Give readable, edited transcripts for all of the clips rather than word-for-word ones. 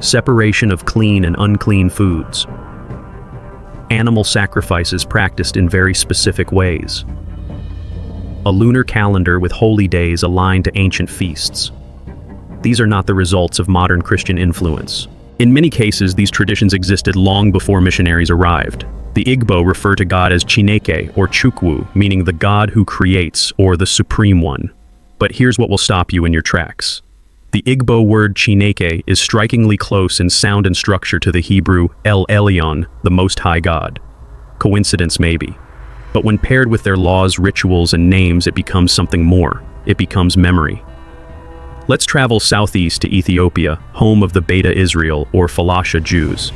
separation of clean and unclean foods, animal sacrifices practiced in very specific ways, a lunar calendar with holy days aligned to ancient feasts. These are not the results of modern Christian influence. In many cases, these traditions existed long before missionaries arrived. The Igbo refer to God as Chineke or Chukwu, meaning the God who creates or the Supreme One. But here's what will stop you in your tracks. The Igbo word Chineke is strikingly close in sound and structure to the Hebrew El Elyon, the Most High God. Coincidence maybe. But when paired with their laws, rituals, and names, it becomes something more. It becomes memory. Let's travel southeast to Ethiopia, home of the Beta Israel or Falasha Jews.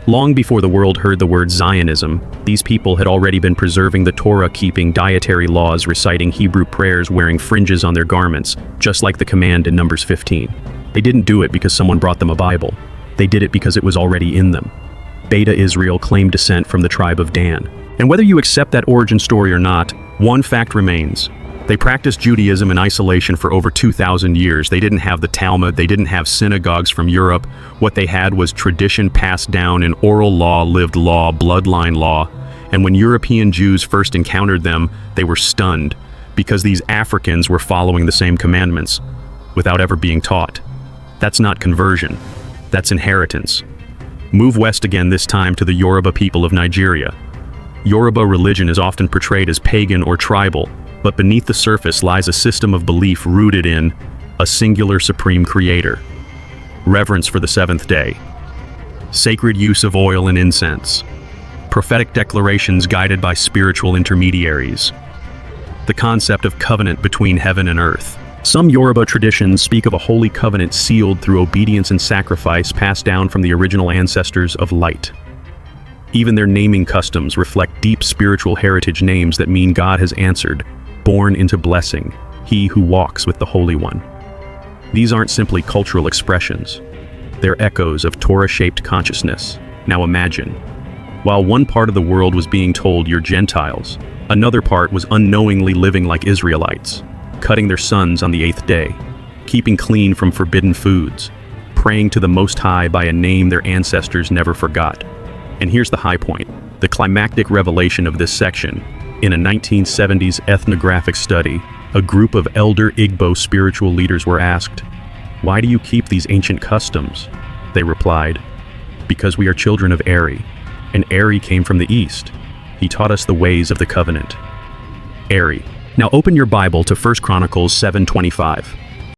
Long before the world heard the word Zionism, these people had already been preserving the Torah-keeping dietary laws, reciting Hebrew prayers, wearing fringes on their garments, just like the command in Numbers 15. They didn't do it because someone brought them a Bible. They did it because it was already in them. Beta Israel claimed descent from the tribe of Dan. And whether you accept that origin story or not, one fact remains. They practiced Judaism in isolation for over 2,000 years. They didn't have the Talmud, they didn't have synagogues from Europe. What they had was tradition passed down in oral law, lived law, bloodline law. And when European Jews first encountered them, they were stunned, because these Africans were following the same commandments, without ever being taught. That's not conversion, that's inheritance. Move west again, this time to the Yoruba people of Nigeria. Yoruba religion is often portrayed as pagan or tribal, but beneath the surface lies a system of belief rooted in a singular supreme creator, reverence for the seventh day, sacred use of oil and incense, prophetic declarations guided by spiritual intermediaries, the concept of covenant between heaven and earth. Some Yoruba traditions speak of a holy covenant sealed through obedience and sacrifice passed down from the original ancestors of light. Even their naming customs reflect deep spiritual heritage, names that mean God has answered, born into blessing, he who walks with the Holy One. These aren't simply cultural expressions. They're echoes of Torah-shaped consciousness. Now imagine, while one part of the world was being told you're Gentiles, another part was unknowingly living like Israelites, cutting their sons on the 8th day, keeping clean from forbidden foods, praying to the Most High by a name their ancestors never forgot. And here's the high point, the climactic revelation of this section. In a 1970s ethnographic study, a group of elder Igbo spiritual leaders were asked, "Why do you keep these ancient customs?" They replied, "Because we are children of Eri, and Eri came from the east. He taught us the ways of the covenant." Eri. Now open your Bible to 1 Chronicles 7:25.